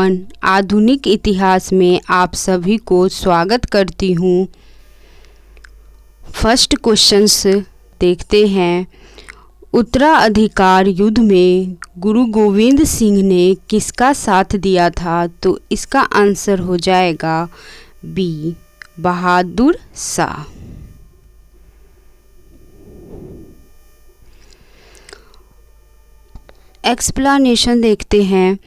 Everyone, आधुनिक इतिहास में आप सभी को स्वागत करती हूँ। फर्स्ट क्वेश्चंस देखते हैं। उत्तराधिकार युद्ध में गुरु गोविंद सिंह ने किसका साथ दिया था? तो इसका आंसर हो जाएगा बी, बहादुर शाह। एक्सप्लेनेशन देखते हैं।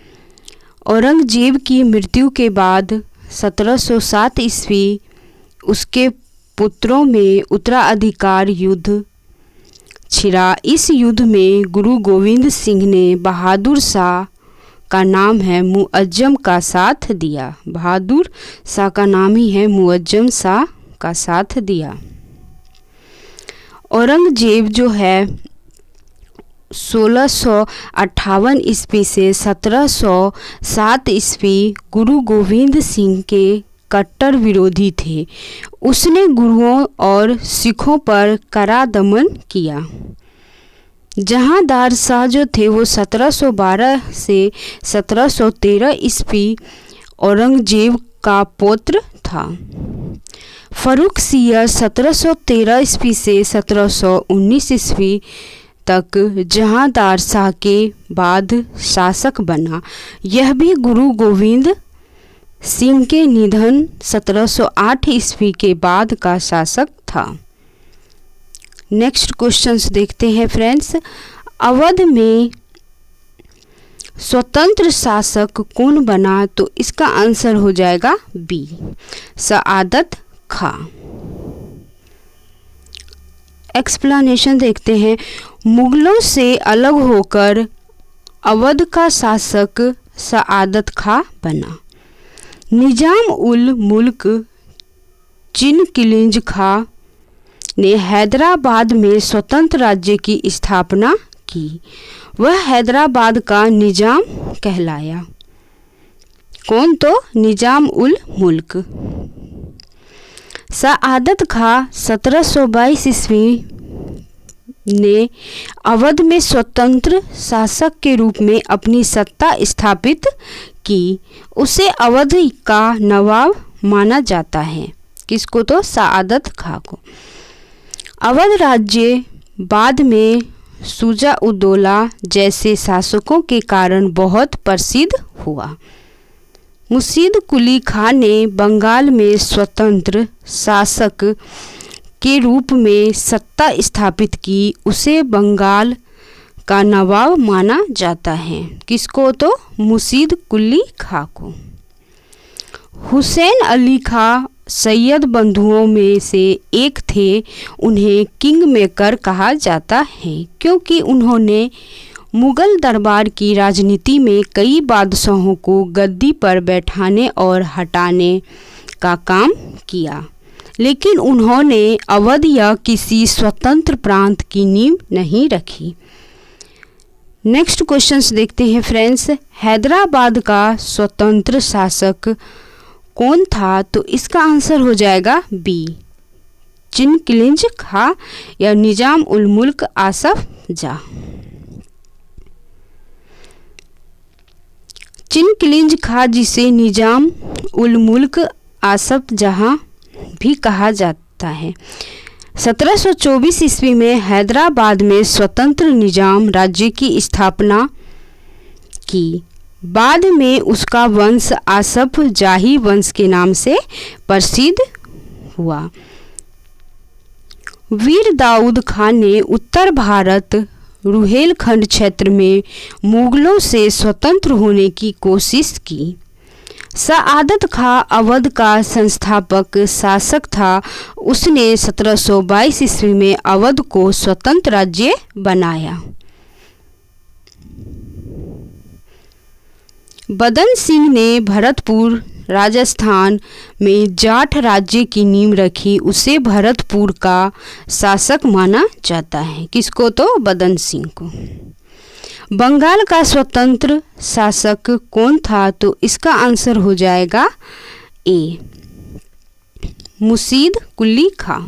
औरंगजेब की मृत्यु के बाद 1707 ईस्वी उसके पुत्रों में उत्तराधिकार युद्ध छिड़ा। इस युद्ध में गुरु गोविंद सिंह ने बहादुर शाह का नाम है मुअज्जम का साथ दिया। बहादुर शाह का नाम ही है मुअज्जम शाह का साथ दिया। औरंगजेब जो है 1658 ईस्वी से 1707 ईस्वी गुरु गोविंद सिंह के कट्टर विरोधी थे। उसने गुरुओं और सिखों पर कड़ा दमन किया। जहांदार शाह जो थे वो 1712 से 1713 ईस्वी औरंगजेब का पौत्र था। फर्रुख सियर 1713 ईस्वी से 1719 ईस्वी तक जहांदार शाह के बाद शासक बना। यह भी गुरु गोविंद सिंह के निधन 1708 ईस्वी के बाद का शासक था। नेक्स्ट क्वेश्चंस देखते हैं फ्रेंड्स। अवध में स्वतंत्र शासक कौन बना? तो इसका आंसर हो जाएगा बी, सआदत खां। एक्सप्लेनेशन देखते हैं। मुगलों से अलग होकर अवध का शासक सआदत खां बना। निजाम उल मुल्क चिनकिलिंज खां ने हैदराबाद में स्वतंत्र राज्य की स्थापना की। वह हैदराबाद का निजाम कहलाया। कौन? तो निजाम उल मुल्क। सआदत खां 1722 ईस्वी ने अवध में स्वतंत्र शासक के रूप में अपनी सत्ता स्थापित की। उसे अवध का नवाब माना जाता है। किसको? तो सआदत खां को। अवध राज्य बाद में शुजा उद्दौला जैसे शासकों के कारण बहुत प्रसिद्ध हुआ। मुर्शीद कुली खां ने बंगाल में स्वतंत्र शासक के रूप में सत्ता स्थापित की। उसे बंगाल का नवाब माना जाता है। किसको? तो मुर्शीद कुली खां को। हुसैन अली खां सैयद बंधुओं में से एक थे। उन्हें किंग मेकर कहा जाता है क्योंकि उन्होंने मुगल दरबार की राजनीति में कई बादशाहों को गद्दी पर बैठाने और हटाने का काम किया, लेकिन उन्होंने अवध या किसी स्वतंत्र प्रांत की नींव नहीं रखी। नेक्स्ट क्वेश्चंस देखते हैं फ्रेंड्स। हैदराबाद का स्वतंत्र शासक कौन था? तो इसका आंसर हो जाएगा बी, चिनकिलिंज खां या निजाम उल मुल्क आसफ जाह। चिनकिलिंज खां जिसे निजाम उल मुल्क आसफ जहां भी कहा जाता है, 1724 ईस्वी में हैदराबाद में स्वतंत्र निजाम राज्य की स्थापना की। बाद में उसका वंश आसफ जाही वंश के नाम से प्रसिद्ध हुआ। वीर दाऊद खान ने उत्तर भारत रुहेलखंड क्षेत्र में मुगलों से स्वतंत्र होने की कोशिश की। सआदत खां अवध का संस्थापक शासक था। उसने 1722 ईस्वी में अवध को स्वतंत्र राज्य बनाया। बदन सिंह ने भरतपुर राजस्थान में जाट राज्य की नींव रखी। उसे भरतपुर का शासक माना जाता है। किसको? तो बदन सिंह को। बंगाल का स्वतंत्र शासक कौन था? तो इसका आंसर हो जाएगा ए, मुर्शीद कुली खां।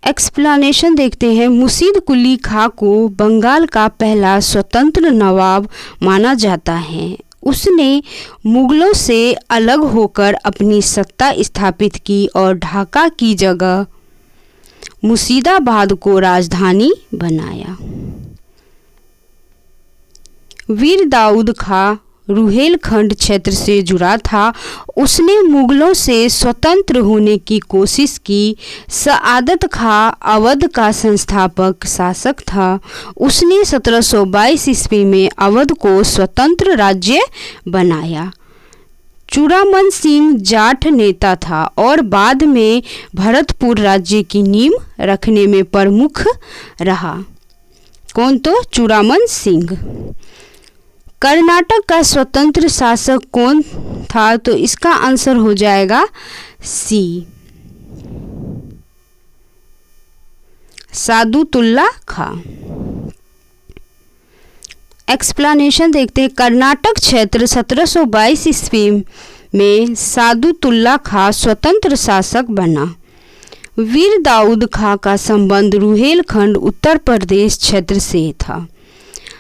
एक्सप्लेनेशन देखते हैं। मुर्शीद कुली खां को बंगाल का पहला स्वतंत्र नवाब माना जाता है। उसने मुगलों से अलग होकर अपनी सत्ता स्थापित की और ढाका की जगह मुर्शिदाबाद को राजधानी बनाया। वीर दाऊद खां रुहेलखंड क्षेत्र से जुड़ा था। उसने मुगलों से स्वतंत्र होने की कोशिश की। सआदत खां अवध का संस्थापक शासक था। उसने 1722 ईस्वी में अवध को स्वतंत्र राज्य बनाया। चूड़ामन सिंह जाट नेता था और बाद में भरतपुर राज्य की नींव रखने में प्रमुख रहा। कौन? तो चूड़ामन सिंह। कर्नाटक का स्वतंत्र शासक कौन था? तो इसका आंसर हो जाएगा सी, सादुतुल्ला खां। एक्सप्लेनेशन देखते हैं। कर्नाटक क्षेत्र 1722 ईस्वी में सादुतुल्ला खां स्वतंत्र शासक बना। वीर दाऊद खां का संबंध रुहेलखंड उत्तर प्रदेश क्षेत्र से था।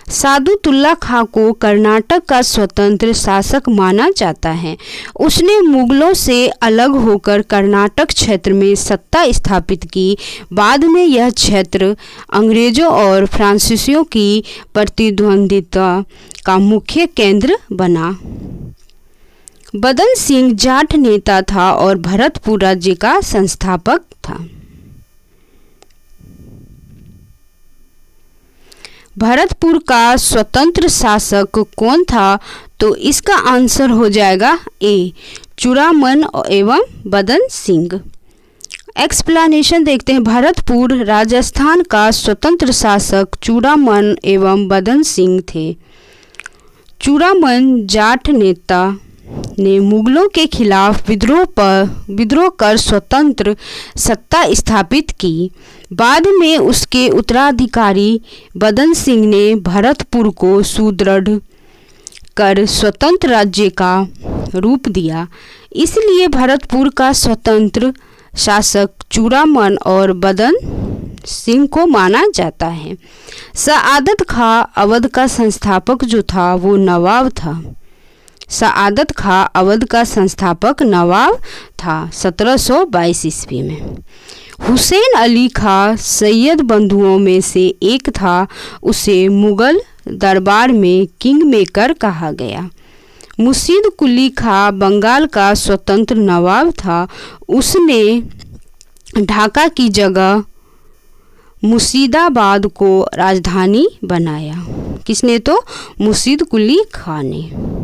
सादुतुल्ला खां को कर्नाटक का स्वतंत्र शासक माना जाता है। उसने मुगलों से अलग होकर कर्नाटक क्षेत्र में सत्ता स्थापित की। बाद में यह क्षेत्र अंग्रेजों और फ्रांसीसियों की प्रतिद्वंद्विता का मुख्य केंद्र बना। बदन सिंह जाट नेता था और भरतपुर राज्य का संस्थापक था। भरतपुर का स्वतंत्र शासक कौन था? तो इसका आंसर हो जाएगा ए, चूड़ामन एवं बदन सिंह। एक्सप्लेनेशन देखते हैं। भरतपुर राजस्थान का स्वतंत्र शासक चूड़ामन एवं बदन सिंह थे। चूड़ामन जाट नेता ने मुगलों के खिलाफ विद्रोह कर स्वतंत्र सत्ता स्थापित की। बाद में उसके उत्तराधिकारी बदन सिंह ने भरतपुर को सुदृढ़ कर स्वतंत्र राज्य का रूप दिया। इसलिए भरतपुर का स्वतंत्र शासक चूड़ामन और बदन सिंह को माना जाता है। सआदत खां अवध का संस्थापक जो था वो नवाब था। सआदत खां अवध का संस्थापक नवाब था 1722 ईस्वी में। हुसैन अली खां सैयद बंधुओं में से एक था। उसे मुगल दरबार में किंग मेकर कहा गया। मुर्शीद कुली खां बंगाल का स्वतंत्र नवाब था। उसने ढाका की जगह मुर्शिदाबाद को राजधानी बनाया। किसने? तो मुर्शीद कुली खां ने।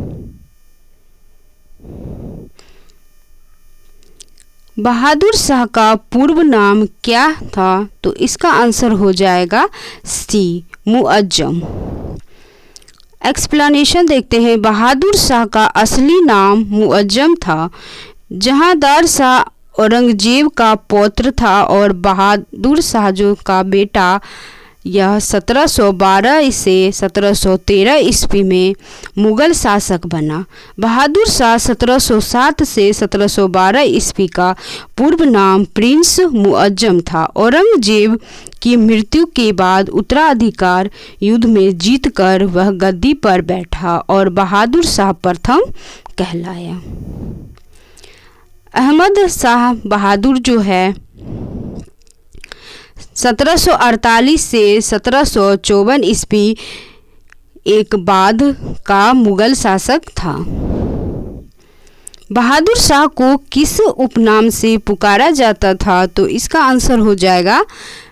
बहादुर शाह का पूर्व नाम क्या था? तो इसका आंसर हो जाएगा सी, मुअज्जम। एक्सप्लेनेशन देखते हैं। बहादुर शाह का असली नाम मुअज्जम था। जहांदार शाह औरंगजेब का पौत्र था और बहादुर शाह जो का बेटा यह 1712 से 1713 ईस्वी में मुगल शासक बना। बहादुर शाह 1707 से 1712 ईस्वी का पूर्व नाम प्रिंस मुअज्जम था। औरंगजेब की मृत्यु के बाद उत्तराधिकार युद्ध में जीतकर वह गद्दी पर बैठा और बहादुर शाह प्रथम कहलाया। अहमद शाह बहादुर जो है 1748 से 1754 ईस्वी एक बाद का मुगल शासक था। बहादुर शाह को किस उपनाम से पुकारा जाता था? तो इसका आंसर हो जाएगा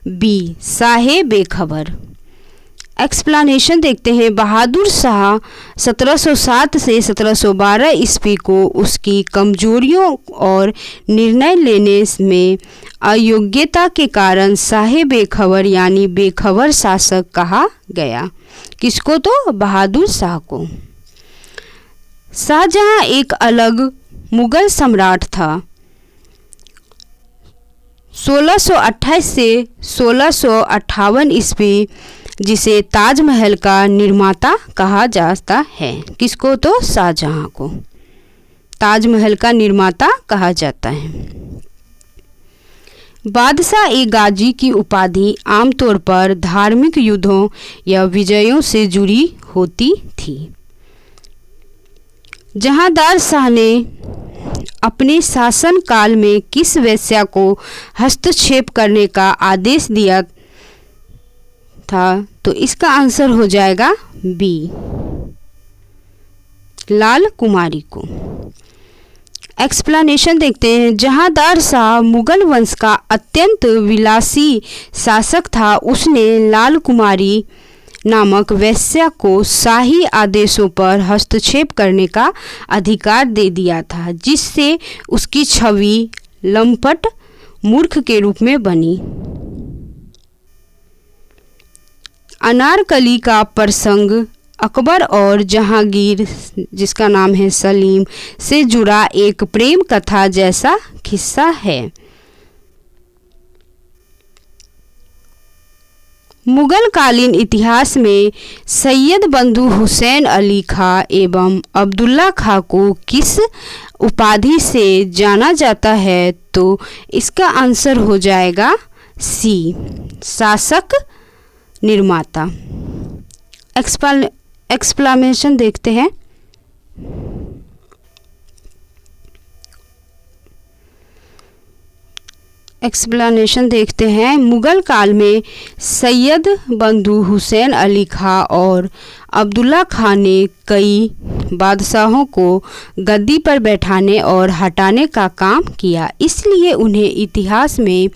बी, साहे बेखबर। एक्सप्लेनेशन देखते हैं। बहादुर शाह 1707 से 1712 ईस्वी को उसकी कमजोरियों और निर्णय लेने में अयोग्यता के कारण साहे बेखबर यानी बेखबर शासक कहा गया। किसको? तो बहादुर शाह को। शाहजहां एक अलग मुगल सम्राट था। 1628 से 1658 ईस्वी जिसे ताजमहल का निर्माता कहा जाता है। किसको? तो शाहजहां को ताजमहल का निर्माता कहा जाता है। बादशाह ए गाजी की उपाधि आमतौर पर धार्मिक युद्धों या विजयों से जुड़ी होती थी। जहांदार शाह ने अपने शासन काल में किस वेश्या को हस्तक्षेप करने का आदेश दिया था? तो इसका आंसर हो जाएगा बी, लाल कुमारी को। एक्सप्लेनेशन देखते हैं। जहांदार शाह मुगल वंश का अत्यंत विलासी शासक था। उसने लाल कुमारी नामक वेश्या को शाही आदेशों पर हस्तक्षेप करने का अधिकार दे दिया था, जिससे उसकी छवि लंपट मूर्ख के रूप में बनी। अनारकली का प्रसंग अकबर और जहांगीर, जिसका नाम है सलीम, से जुड़ा एक प्रेम कथा जैसा किस्सा है। मुगल कालीन इतिहास में सैयद बंधु हुसैन अली खां एवं अब्दुल्ला खां को किस उपाधि से जाना जाता है? तो इसका आंसर हो जाएगा सी, शासक निर्माता। एक्सप्लेनेशन देखते हैं। मुगल काल में सैयद बंधु हुसैन अली खां और अब्दुल्ला खां ने कई बादशाहों को गद्दी पर बैठाने और हटाने का काम किया, इसलिए उन्हें इतिहास में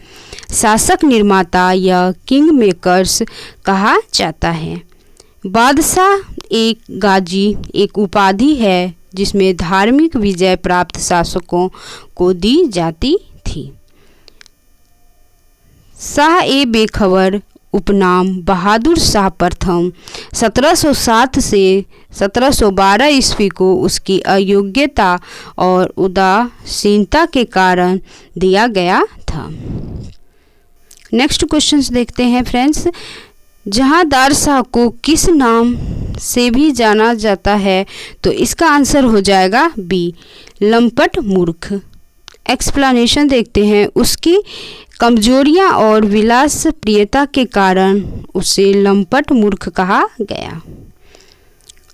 शासक निर्माता या किंग मेकर्स कहा जाता है। बादशाह एक गाजी एक उपाधि है जिसमें धार्मिक विजय प्राप्त शासकों को दी जाती थी। शाह ए बेखबर उपनाम बहादुर शाह प्रथम 1707 से 1712 ईस्वी को उसकी अयोग्यता और उदासीनता के कारण दिया गया था। नेक्स्ट क्वेश्चंस देखते हैं फ्रेंड्स। जहांदार शाह को किस नाम से भी जाना जाता है? तो इसका आंसर हो जाएगा बी, लंपट मूर्ख। एक्सप्लेनेशन देखते हैं। उसकी कमजोरियां और विलास प्रियता के कारण उसे लंपट मूर्ख कहा गया।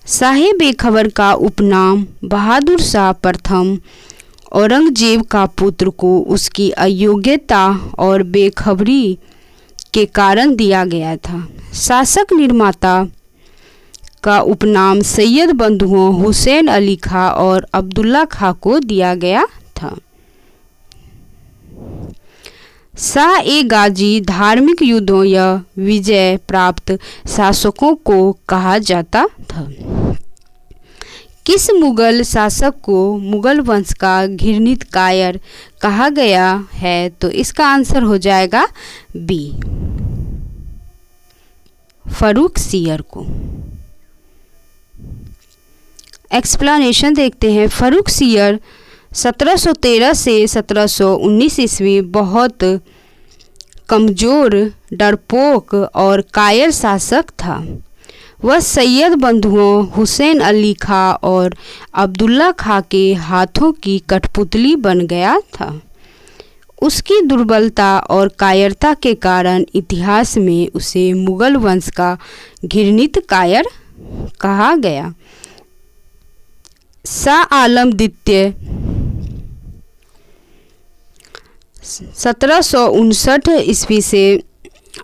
शाह बेखबर का उपनाम बहादुर शाह प्रथम औरंगजेब का पुत्र को उसकी अयोग्यता और बेखबरी के कारण दिया गया था। शासक निर्माता का उपनाम सैयद बंधुओं हुसैन अली खां और अब्दुल्ला खां को दिया गया था। शाह ए गाजी धार्मिक युद्धों या विजय प्राप्त शासकों को कहा जाता था। किस मुगल शासक को मुगल वंश का घृणित कायर कहा गया है? तो इसका आंसर हो जाएगा बी, फर्रुखसियर को। एक्सप्लेनेशन देखते हैं। फर्रुखसियर 1713 से 1719 ईस्वी बहुत कमज़ोर, डरपोक और कायर शासक था। वह सैयद बंधुओं हुसैन अली खां और अब्दुल्ला खां के हाथों की कठपुतली बन गया था। उसकी दुर्बलता और कायरता के कारण इतिहास में उसे मुगल वंश का घृणित कायर कहा गया। शाह आलम द्वितीय 1759 ईस्वी से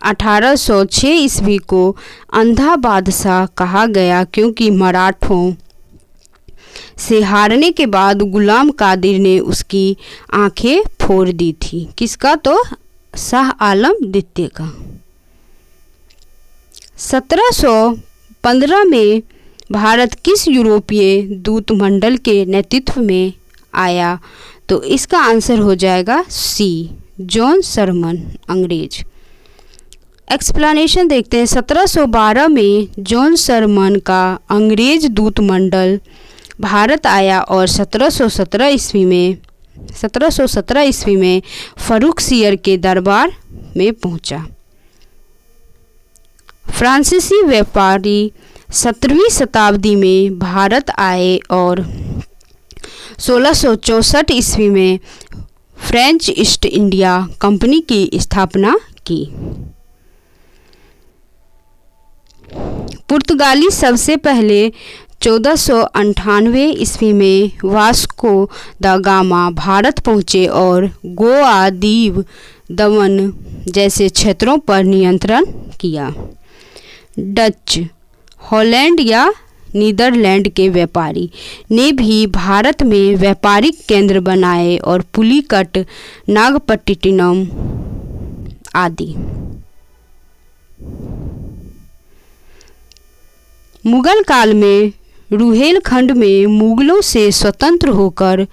1806 ईस्वी को अंधा बादशाह कहा गया, क्योंकि मराठों से हारने के बाद गुलाम कादिर ने उसकी आंखें फोड़ दी थी। किसका? तो शाह आलम द्वितीय का। 1715 में भारत किस यूरोपीय दूतमंडल के नेतृत्व में आया? तो इसका आंसर हो जाएगा सी, जॉन सरमन, अंग्रेज। एक्सप्लेनेशन देखते हैं। 1712 में जॉन सरमन का अंग्रेज दूतमंडल भारत आया और 1717 ईस्वी में फर्रुखसियर के दरबार में पहुंचा। फ्रांसीसी व्यापारी 17वीं शताब्दी में भारत आए और 1664 ईस्वी में फ्रेंच ईस्ट इंडिया कंपनी की स्थापना की। पुर्तगाली सबसे पहले 1498 ईस्वी में वास्को द गामा भारत पहुँचे और गोवा, दीव, दमन जैसे क्षेत्रों पर नियंत्रण किया। डच, हॉलैंड या नीदरलैंड के व्यापारी ने भी भारत में व्यापारिक केंद्र बनाए और पुलिकट, नागपट्टिनम आदि। मुगल काल में रुहेलखंड में मुगलों से स्वतंत्र होकर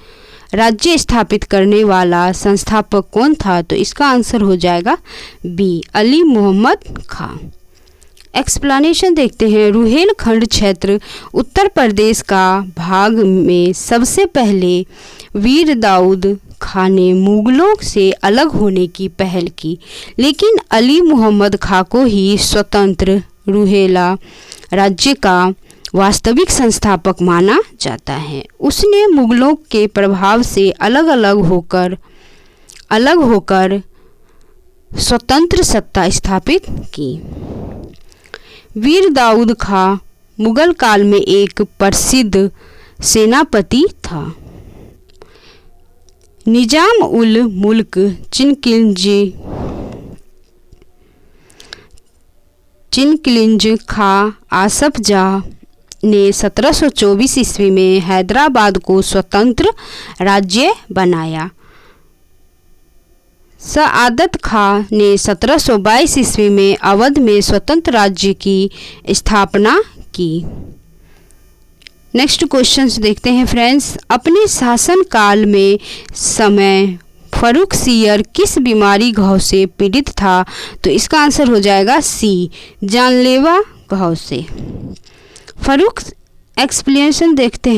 राज्य स्थापित करने वाला संस्थापक कौन था? तो इसका आंसर हो जाएगा बी, अली मोहम्मद खां। एक्सप्लेनेशन देखते हैं। रुहेलखंड क्षेत्र उत्तर प्रदेश का भाग में सबसे पहले वीर दाऊद खां ने मुगलों से अलग होने की पहल की, लेकिन अली मोहम्मद खां को ही स्वतंत्र रुहेला राज्य का वास्तविक संस्थापक माना जाता है। उसने मुगलों के प्रभाव से अलग होकर स्वतंत्र सत्ता स्थापित की। वीर दाऊद खां मुगल काल में एक प्रसिद्ध सेनापति था। निजाम उल मुल्क चिनकिलिंज खां आसफ जाह ने 1724 ईस्वी में हैदराबाद को स्वतंत्र राज्य बनाया। सआदत खां ने 1722 ईस्वी में अवध में स्वतंत्र राज्य की स्थापना की। नेक्स्ट क्वेश्चंस देखते हैं फ्रेंड्स। अपने शासनकाल में समय फर्रुखसियर किस बीमारी घाव से पीड़ित था? तो इसका आंसर हो जाएगा सी, जानलेवा घाव से। फर्रुख एक्सप्लेनेशन देखते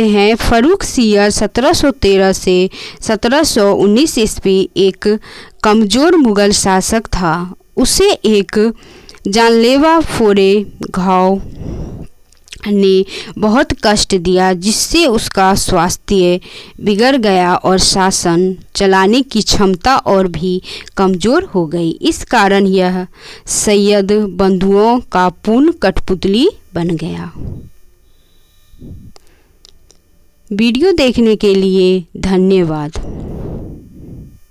हैं। फर्रुखसियर 1713 से 1719 ईस्वी एक कमज़ोर मुगल शासक था। उसे एक जानलेवा फोड़े घाव ने बहुत कष्ट दिया, जिससे उसका स्वास्थ्य बिगड़ गया और शासन चलाने की क्षमता और भी कमज़ोर हो गई। इस कारण यह सैयद बंधुओं का पूर्ण कठपुतली बन गया। वीडियो देखने के लिए धन्यवाद।